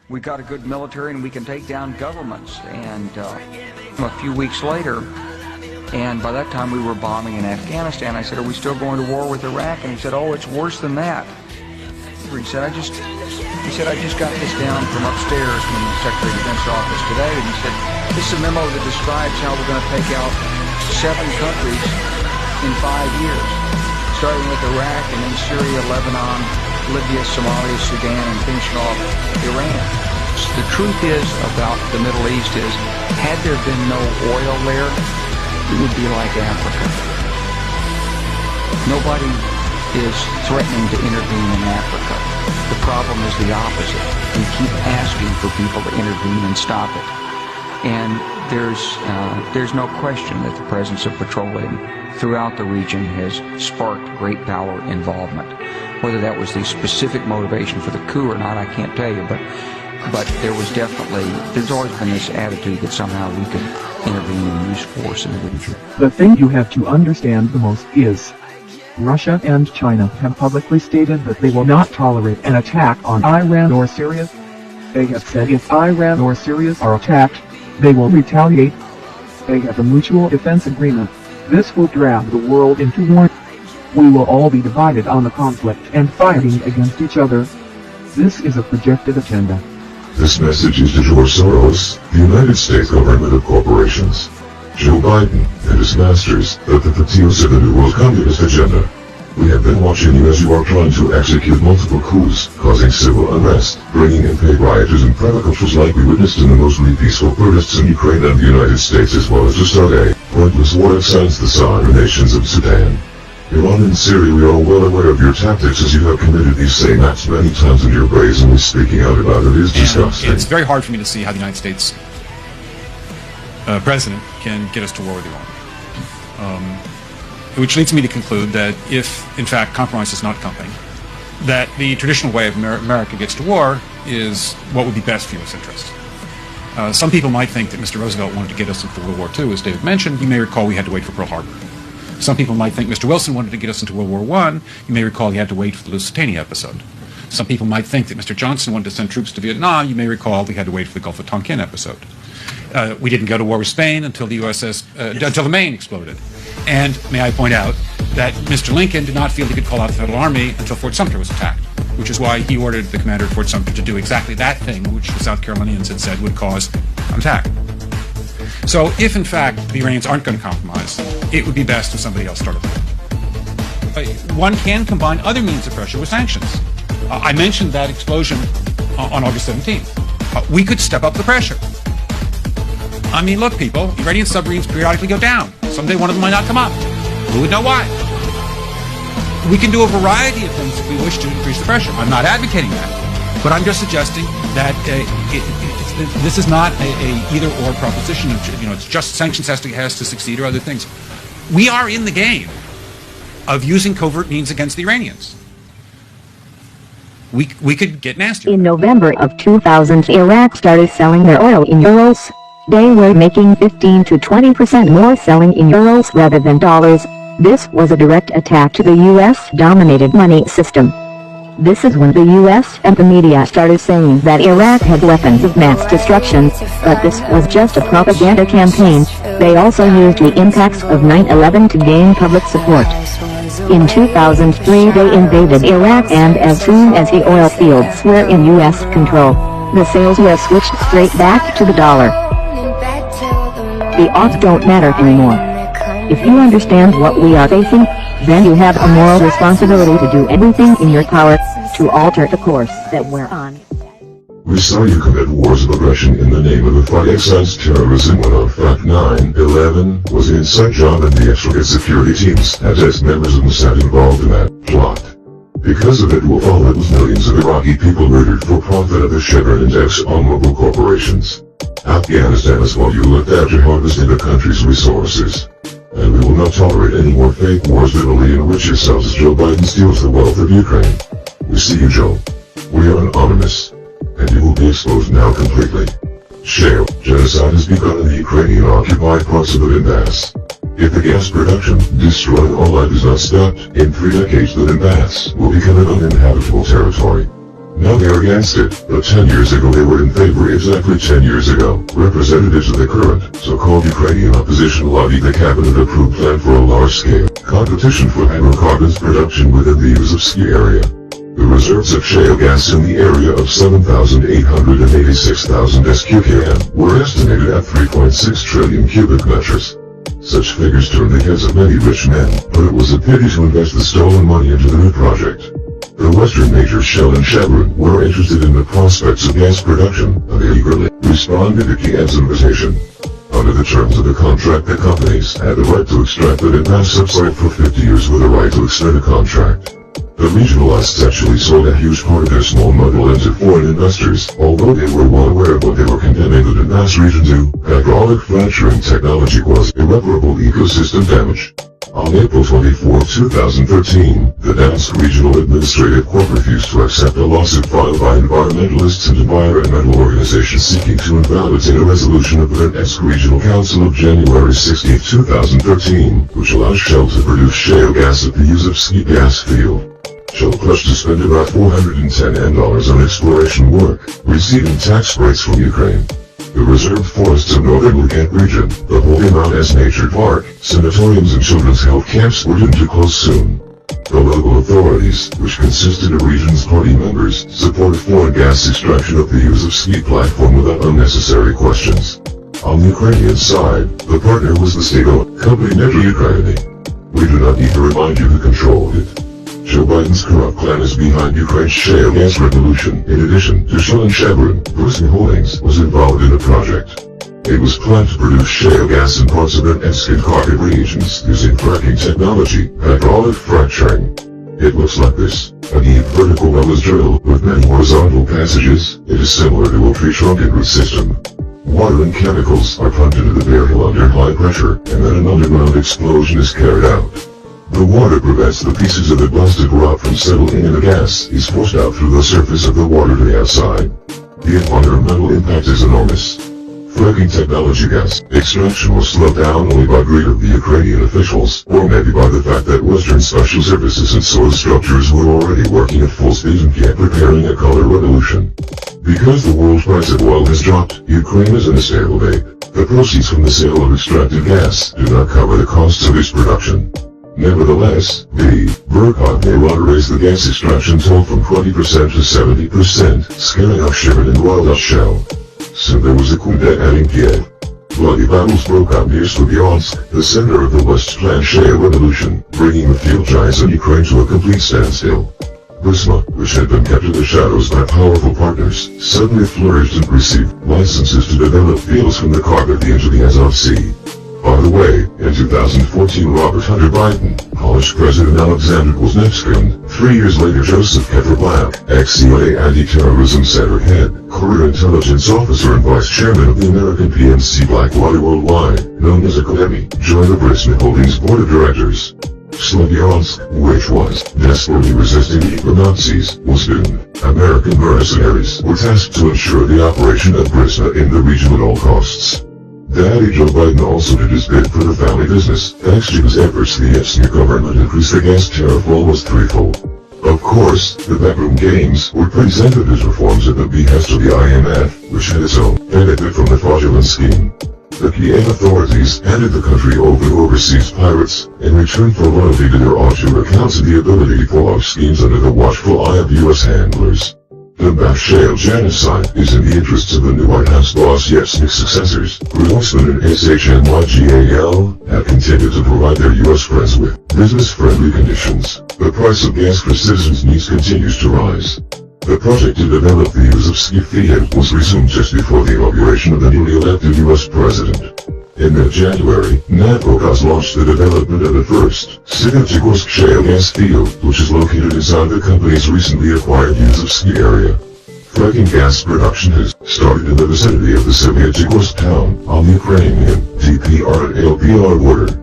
we got a good military and we can take down governments. And a few weeks later, and by that time we were bombing in Afghanistan, I said, are we still going to war with Iraq? And he said, oh, it's worse than that. He said, I just got this down from upstairs from the Secretary of Defense office today. And he said, this is a memo that describes how we're going to take out 7 countries in 5 years, starting with Iraq and then Syria, Lebanon, Libya, Somalia, Sudan, and finishing off Iran. The truth is about the Middle East is, had there been no oil there, it would be like Africa. Nobody is threatening to intervene in Africa. The problem is the opposite. We keep asking for people to intervene and stop it. And there's no question that the presence of petroleum throughout the region has sparked great power involvement. Whether that was the specific motivation for the coup or not, I can't tell you, but there's always been this attitude that somehow we could intervene and use force in the region. The thing you have to understand the most is, Russia and China have publicly stated that they will not tolerate an attack on Iran or Syria. They have said if Iran or Syria are attacked, they will retaliate. They have a mutual defense agreement. This will drag the world into war. We will all be divided on the conflict and fighting against each other. This is a projected agenda. This message is to George Soros, the United States government of corporations, Joe Biden, and his masters, the puppeteers of the New World Communist agenda. We have been watching you as you are trying to execute multiple coups, causing civil unrest, bringing in paid rioters and provocations like we witnessed in the mostly peaceful protests in Ukraine and the United States, as well as to start a pointless war against the sovereign nations of Sudan. Iran and Syria, we are well aware of your tactics as you have committed these same acts many times, and your brazenly speaking out about it is disgusting. It's very hard for me to see how the United States president can get us to war with Iran. Which leads me to conclude that if, in fact, compromise is not coming, that the traditional way of America gets to war is what would be best for U.S. interests. Some people might think that Mr. Roosevelt wanted to get us into World War II, as David mentioned. You may recall we had to wait for Pearl Harbor. Some people might think Mr. Wilson wanted to get us into World War I. You may recall he had to wait for the Lusitania episode. Some people might think that Mr. Johnson wanted to send troops to Vietnam. You may recall we had to wait for the Gulf of Tonkin episode. We didn't go to war with Spain until the until the Maine exploded. And may I point out that Mr. Lincoln did not feel he could call out the Federal Army until Fort Sumter was attacked, which is why he ordered the commander at Fort Sumter to do exactly that thing, which the South Carolinians had said would cause an attack. So if, in fact, the Iranians aren't going to compromise, it would be best if somebody else started the war. One can combine other means of pressure with sanctions. I mentioned that explosion on August 17th. We could step up the pressure. I mean, look, people, Iranian submarines periodically go down. Someday one of them might not come up. Who would know why? We can do a variety of things if we wish to increase the pressure. I'm not advocating that, but I'm just suggesting that this is not a either-or proposition. It's just sanctions has to succeed or other things. We are in the game of using covert means against the Iranians. We could get nasty. In November of 2000, Iraq started selling their oil in euros. They were making 15 to 20% more selling in euros rather than dollars. This was a direct attack to the US-dominated money system. This is when the US and the media started saying that Iraq had weapons of mass destruction, but this was just a propaganda campaign. They also used the impacts of 9/11 to gain public support. In 2003 they invaded Iraq, and as soon as the oil fields were in US control, the sales were switched straight back to the dollar. The odds don't matter anymore. If you understand what we are facing, then you have a moral responsibility to do everything in your power to alter the course that we're on. We saw you commit wars of aggression in the name of the fight against terrorism when in fact 9/11 was an inside job and the extricate security teams had as members of Mossad involved in that plot. Because of it, all it was millions of Iraqi people murdered for profit of the Chevron and ExxonMobil corporations. Afghanistan is while you looked after harvesting the country's resources. And we will not tolerate any more fake wars that only enrich yourselves as Joe Biden steals the wealth of Ukraine. We see you, Joe. We are anonymous. And you will be exposed now completely. Shale, genocide has begun in the Ukrainian-occupied parts of the Donbass. If the gas production, destroying all life, is not stopped, in 3 decades the Donbass will become an uninhabitable territory. Now they are against it, but 10 years ago they were in favor. Exactly 10 years ago, representatives of the current, so-called Ukrainian opposition lobbied the cabinet-approved plan for a large-scale competition for hydrocarbons production within the Yuzovsky area. The reserves of shale gas in the area of 7,886,000 SQKM were estimated at 3.6 trillion cubic meters. Such figures turned the heads of many rich men, but it was a pity to invest the stolen money into the new project. The Western majors Shell and Chevron were interested in the prospects of gas production, and they eagerly responded to Kiev's invitation. Under the terms of the contract, the companies had the right to extract the gas subsite for 50 years with a right to extend the contract. The regionalists actually sold a huge part of their small muddle into foreign investors, although they were well aware of what they were condemning the Donbass region to. Hydraulic fracturing technology caused irreparable ecosystem damage. On April 24, 2013, the Donetsk Regional Administrative Court refused to accept a lawsuit filed by environmentalists and environmental organizations seeking to invalidate a resolution of the Donetsk Regional Council of January 16, 2013, which allows Shell to produce shale gas at the Yuzovsky gas field. Shell pledged to spend about $410 million on exploration work, receiving tax breaks from Ukraine. The reserved forests of northern Lugansk region, the Holy Mountains Nature Park, sanatoriums and children's health camps were due to close soon. The local authorities, which consisted of region's party members, supported foreign gas extraction of the Yuzovsky platform without unnecessary questions. On the Ukrainian side, the partner was the state-owned company Netra Ukraini. We do not need to remind you who controlled it. Joe Biden's corrupt clan is behind Ukraine's shale gas revolution. In addition to Shell and Chevron, Burisma Holdings was involved in the project. It was planned to produce shale gas in parts of Donetsk and Kharkiv regions using fracking technology, hydraulic fracturing. It looks like this. A deep vertical well is drilled with many horizontal passages. It is similar to a tree-trunking root system. Water and chemicals are pumped into the bare hill under high pressure, and then an underground explosion is carried out. The water prevents the pieces of the blasted rock from settling and the gas is forced out through the surface of the water to the outside. The environmental impact is enormous. Fracking technology gas extraction was slowed down only by greed of the Ukrainian officials, or maybe by the fact that Western special services and Soros structures were already working at full speed and kept preparing a color revolution. Because the world price of oil has dropped, Ukraine is in a stalemate. The proceeds from the sale of extracted gas do not cover the costs of its production. Nevertheless, the Verkhovna Rada raised the gas extraction toll from 20% to 70%, scaling off Chevron and Royal Shell. Soon there was a coup d'etat in Kiev. Bloody battles broke out near Sloviansk, the center of the West's planned shale revolution, bringing the field giants of Ukraine to a complete standstill. Burisma, which had been kept in the shadows by powerful partners, suddenly flourished and received licenses to develop fields from the Kharkiv into the Azov Sea. By the way, in 2014 Robert Hunter Biden, Polish President Alexander Kwasniewski, and 3 years later Joseph Black, ex-CIA Anti-Terrorism Center head, career intelligence officer and vice chairman of the American PNC Blackwater Worldwide, known as Academy, joined the Burisma Holdings board of directors. Sloviansk, which was desperately resisting the Nazis, was doomed. American mercenaries were tasked to ensure the operation of Burisma in the region at all costs. Daddy Joe Biden also did his bit for the family business. Thanks to his efforts, the Yeltsin government increased the gas tariff almost threefold. Of course, the backroom games were presented as reforms at the behest of the IMF, which had its own benefit from the fraudulent scheme. The Kiev authorities handed the country over to overseas pirates, in return for loyalty to their offshore accounts and the ability to pull off schemes under the watchful eye of U.S. handlers. Donbass shale genocide is in the interests of the new White House boss Yeltsin's successors. Burisma and SHNYGAL have continued to provide their U.S. friends with business-friendly conditions. The price of gas for citizens' needs continues to rise. The project to develop the Yuzovsky field was resumed just before the inauguration of the newly elected U.S. president. In mid-January, Naftogaz launched the development of the first Svyatogorsk shale gas field, which is located inside the company's recently acquired Yuzovsky area. Fracking gas production has started in the vicinity of the Svyatogorsk town, on the Ukrainian DPR and LPR border.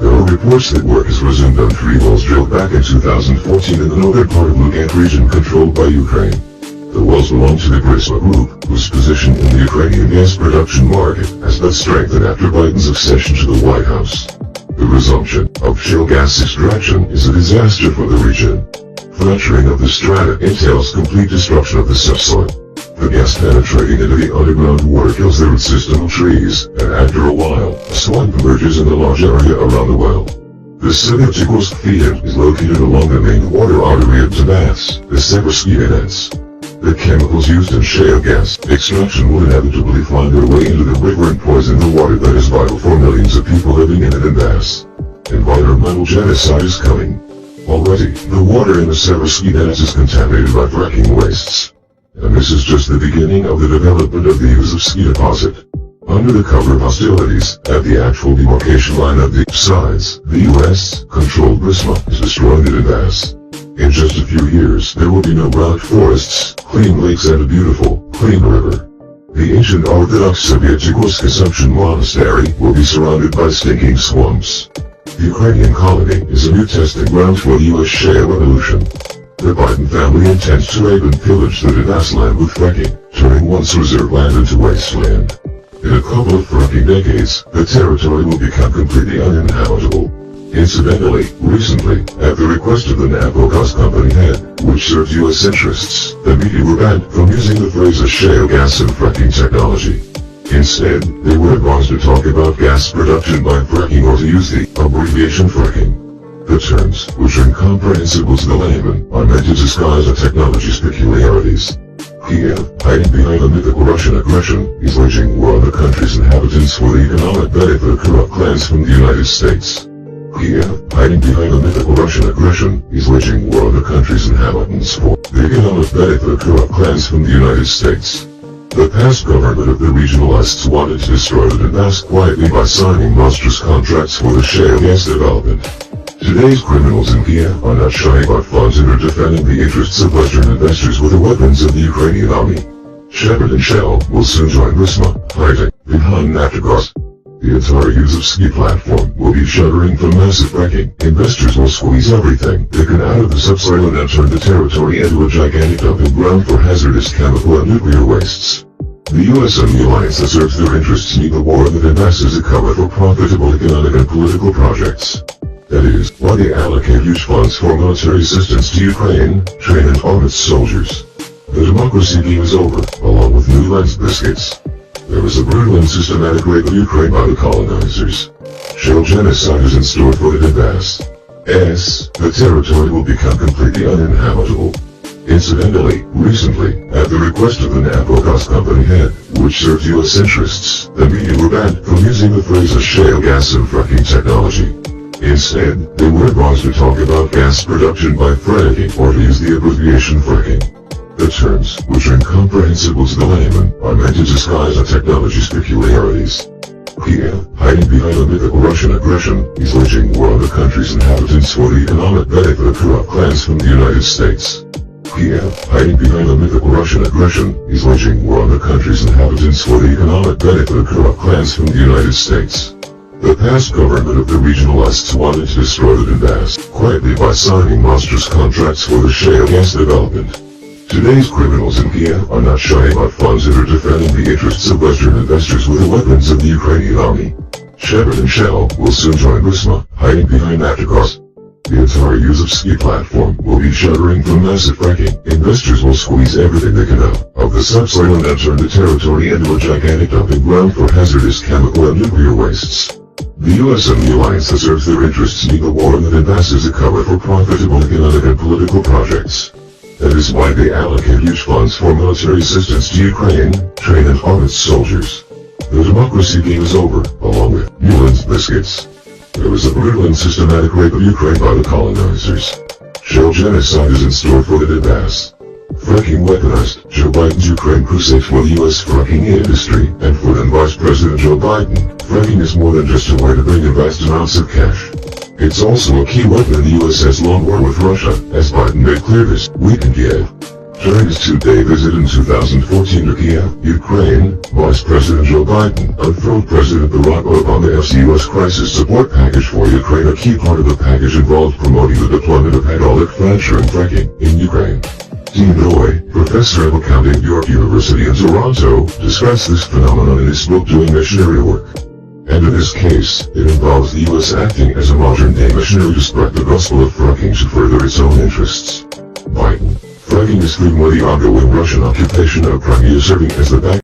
There are reports that work has resumed on 3 wells drilled back in 2014 in the northern part of Lugansk region controlled by Ukraine. The wells belong to the Burisma Group, whose position in the Ukrainian gas production market has been strengthened after Biden's accession to the White House. The resumption of shale gas extraction is a disaster for the region. Fracturing of the strata entails complete destruction of the subsoil. The gas penetrating into the underground water kills the root system of trees, and after a while, a swamp emerges in the large area around the well. The Soviet-Chikhovsk field is located along the main water artery of Donbass, the Seversky Donets. The chemicals used in shale gas extraction will inevitably find their way into the river and poison the water that is vital for millions of people living in Donbass. Environmental genocide is coming. Already, the water in the Seversky Donets is contaminated by fracking wastes. And this is just the beginning of the development of the Uzovsky deposit. Under the cover of hostilities, at the actual demarcation line of the sides, the U.S.-controlled Burisma is destroying the Donbass. In just a few years, there will be no brown forests, clean lakes and a beautiful, clean river. The ancient Orthodox Soviet-Chikhovsk Assumption Monastery will be surrounded by stinking swamps. The Ukrainian colony is a new testing ground for the U.S. shale revolution. The Biden family intends to rape and pillage the Donbass land with fracking, turning once reserve land into wasteland. In a couple of fracking decades, the territory will become completely uninhabitable. Incidentally, recently, at the request of the Napo Gas Company head, which served U.S. interests, the media were banned from using the phrases shale gas and fracking technology. Instead, they were advised to talk about gas production by fracking or to use the abbreviation fracking. The terms, which are incomprehensible to the layman, are meant to disguise the technology's peculiarities. Kiev, hiding behind the mythical Russian aggression, is waging war on the country's inhabitants for the economic benefit of corrupt clans from the United States. Kiev, hiding behind the mythical Russian aggression, is waging war on the country's inhabitants for the economic benefit of corrupt clans from the United States. The past government of the regionalists wanted to destroy the Donbass quietly by signing monstrous contracts for the shale gas development. Today's criminals in Kiev are not shy about funds and are defending the interests of Western investors with the weapons of the Ukrainian army. Shepard and Shell will soon join Burisma, hiding behind Naftogaz. The entire Uzovsky platform will be shuddering from massive fracking. Investors will squeeze everything they can out of the subsoil and then turn the territory into a gigantic dumping ground for hazardous chemical and nuclear wastes. The U.S. and the alliance that serves their interests need the war in the Donbass as a cover for profitable economic and political projects. That is, why they allocate huge funds for military assistance to Ukraine, train and arm its soldiers. The democracy game is over, along with new lens biscuits. There was a brutal and systematic rape of Ukraine by the colonizers. Shale genocide is in store for the Donbass. The territory will become completely uninhabitable. Incidentally, recently, at the request of the Napo Gas Company head, which served U.S. interests, the media were banned from using the phrases shale gas and fracking technology. Instead, they were advised to talk about gas production by fracking or to use the abbreviation fracking. The terms, which are incomprehensible to the layman, are meant to disguise the technology's peculiarities. Kiev, hiding behind the mythical Russian aggression, is waging war on the country's inhabitants for the economic benefit of corrupt clans from the United States. Kiev, hiding behind the mythical Russian aggression, is waging war on the country's inhabitants for the economic benefit of corrupt clans from the United States. The past government of the regionalists wanted to destroy the Donbass quietly by signing monstrous contracts for the shale gas development. Today's criminals in Kiev are not shy about funds and are defending the interests of Western investors with the weapons of the Ukrainian army. Shepard and Shell will soon join Burisma, hiding behind Naftogaz. The entire Uzovsky platform will be shuddering from massive fracking. Investors will squeeze everything they can out of the subsoil and then turn the territory into a gigantic dumping ground for hazardous chemical and nuclear wastes. The U.S. and the alliance that serves their interests need the war in the Donbass as a cover for profitable economic and political projects. That is why they allocate huge funds for military assistance to Ukraine, train and arm its soldiers. The democracy game is over, along with Newland's biscuits. There was a brutal and systematic rape of Ukraine by the colonizers. Shale genocide is in store for the Donbass. Fracking weaponized Joe Biden's Ukraine crusade for the U.S. fracking industry, and for then Vice President Joe Biden, fracking is more than just a way to bring in vast amounts of cash. It's also a key weapon the U.S. has long war with Russia, as Biden made clear this week in Kiev. During his two-day visit in 2014 to Kiev, Ukraine, Vice President Joe Biden unfurled President Barack Obama's U.S. crisis support package for Ukraine. A key part of the package involved promoting the deployment of hydraulic fracturing fracking in Ukraine. Dean Roy, professor of accounting at York University in Toronto, describes this phenomenon in his book Doing Missionary Work. And in this case, it involves the U.S. acting as a modern-day missionary to spread the gospel of fracking to further its own interests. Biden, flagging his frequently ongoing Russian occupation of Crimea serving as the back